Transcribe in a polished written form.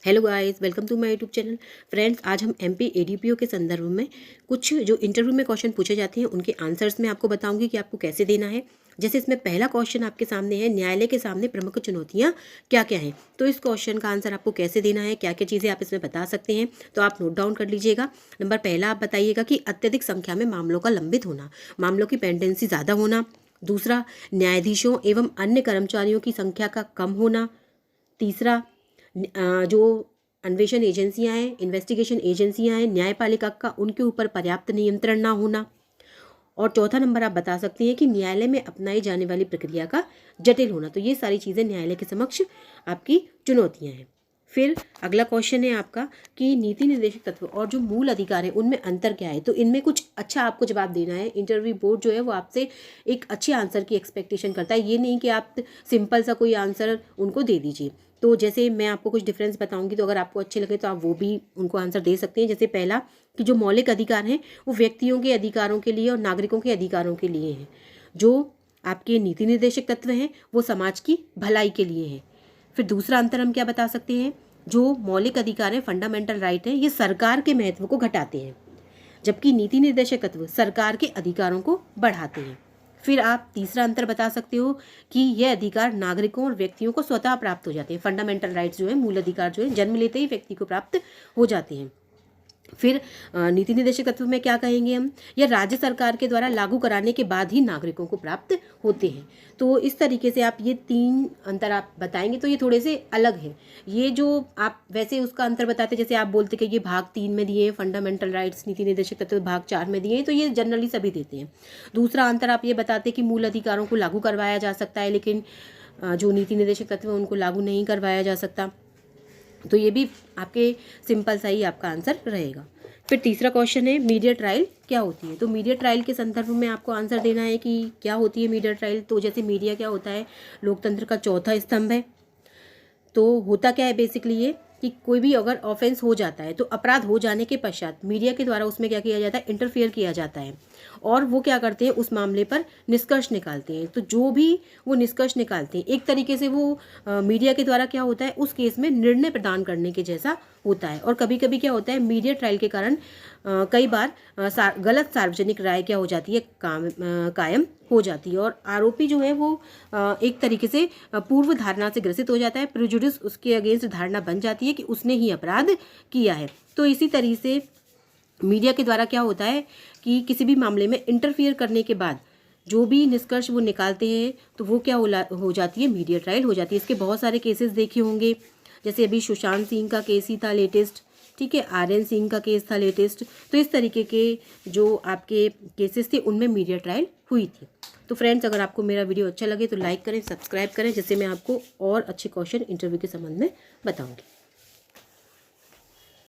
Hello guys, welcome to my YouTube channel. Friends, आज हम MP ADPO के संदर्भ में कुछ जो इंटरव्यू में क्वेश्चन पूछे जाते हैं उनके आंसर्स में आपको बताऊंगी कि आपको कैसे देना है। जैसे इसमें पहला क्वेश्चन आपके सामने है, न्यायालय के सामने प्रमुख चुनौतियां क्या क्या हैं। तो इस क्वेश्चन का आंसर आपको कैसे देना है, क्या क्या चीज़ें आप इसमें बता सकते हैं, तो आप नोट डाउन कर लीजिएगा। नंबर पहला, आप बताइएगा कि अत्यधिक संख्या में मामलों का लंबित होना, मामलों की पेंडेंसी ज़्यादा होना। दूसरा, न्यायाधीशों एवं अन्य कर्मचारियों की संख्या का कम होना। तीसरा, जो अन्वेषण एजेंसियां हैं, इन्वेस्टिगेशन एजेंसियां हैं, न्यायपालिका का उनके ऊपर पर्याप्त नियंत्रण ना होना। और चौथा नंबर आप बता सकते हैं कि न्यायालय में अपनाई जाने वाली प्रक्रिया का जटिल होना। तो ये सारी चीज़ें न्यायालय के समक्ष आपकी चुनौतियां हैं। फिर अगला क्वेश्चन है आपका कि नीति निर्देशक तत्व और जो मूल अधिकार है उनमें अंतर क्या है। तो इनमें कुछ अच्छा आपको जवाब देना है। इंटरव्यू बोर्ड जो है वो आपसे एक अच्छे आंसर की एक्सपेक्टेशन करता है, ये नहीं कि आप सिंपल सा कोई आंसर उनको दे दीजिए। तो जैसे मैं आपको कुछ डिफरेंस बताऊंगी, तो अगर आपको अच्छे लगे तो आप वो भी उनको आंसर दे सकते हैं। जैसे पहला कि जो मौलिक अधिकार हैं वो व्यक्तियों के अधिकारों के लिए और नागरिकों के अधिकारों के लिए हैं। जो आपके नीति निर्देशक तत्व हैं वो समाज की भलाई के लिए हैं। फिर दूसरा अंतर हम क्या बता सकते हैं, जो मौलिक अधिकार हैं, फंडामेंटल राइट हैं, ये सरकार के महत्व को घटाते हैं, जबकि नीति निर्देशक तत्व सरकार के अधिकारों को बढ़ाते हैं। फिर आप तीसरा अंतर बता सकते हो कि यह अधिकार नागरिकों और व्यक्तियों को स्वतः प्राप्त हो जाते हैं। फंडामेंटल राइट्स जो है, मूल अधिकार जो है, जन्म लेते ही व्यक्ति को प्राप्त हो जाते हैं। फिर नीति निर्देशक तत्व में क्या कहेंगे हम, या राज्य सरकार के द्वारा लागू कराने के बाद ही नागरिकों को प्राप्त होते हैं। तो इस तरीके से आप ये तीन अंतर आप बताएंगे तो ये थोड़े से अलग हैं। ये जो आप वैसे उसका अंतर बताते, जैसे आप बोलते कि ये भाग 3 में दिए हैं, फंडामेंटल राइट्स नीति निर्देशक तत्व भाग 4 में दिए हैं, तो ये जनरली सभी देते हैं। दूसरा अंतर आप ये बताते कि मूल अधिकारों को लागू करवाया जा सकता है, लेकिन जो नीति निर्देशक तत्व है उनको लागू नहीं करवाया जा सकता। तो ये भी आपके सिंपल सा ही आपका आंसर रहेगा। फिर तीसरा क्वेश्चन है, मीडिया ट्रायल क्या होती है। तो मीडिया ट्रायल के संदर्भ में आपको आंसर देना है कि क्या होती है मीडिया ट्रायल। तो जैसे मीडिया क्या होता है, लोकतंत्र का चौथा स्तंभ है। तो होता क्या है बेसिकली ये कि कोई भी अगर ऑफेंस हो जाता है तो अपराध हो जाने के पश्चात मीडिया के द्वारा उसमें क्या किया जाता है, इंटरफेयर किया जाता है, और वो क्या करते हैं, उस मामले पर निष्कर्ष निकालते हैं। तो जो भी वो निष्कर्ष निकालते हैं, एक तरीके से वो मीडिया के द्वारा क्या होता है, उस केस में निर्णय प्रदान करने के जैसा होता है। और कभी कभी क्या होता है, मीडिया ट्रायल के कारण कई बार गलत सार्वजनिक राय क्या हो जाती है, कायम हो जाती है, और आरोपी जो है वो एक तरीके से पूर्व धारणा से ग्रसित हो जाता है, प्रेजुडिस उसके अगेंस्ट धारणा बन जाती है कि उसने ही अपराध किया है। तो इसी तरीके से मीडिया के द्वारा क्या होता है कि किसी भी मामले में इंटरफियर करने के बाद जो भी निष्कर्ष वो निकालते हैं तो वो क्या हो जाती है, मीडिया ट्रायल हो जाती है। इसके बहुत सारे केसेस देखे होंगे, जैसे अभी सुशांत सिंह का केस ही था लेटेस्ट, ठीक है, आर्यन सिंह का केस था लेटेस्ट। तो इस तरीके के जो आपके केसेस थे उनमें मीडिया ट्रायल हुई थी। तो फ्रेंड्स, अगर आपको मेरा वीडियो अच्छा लगे तो लाइक करें, सब्सक्राइब करें, जिससे मैं आपको और अच्छे क्वेश्चन इंटरव्यू के संबंध में बताऊंगी।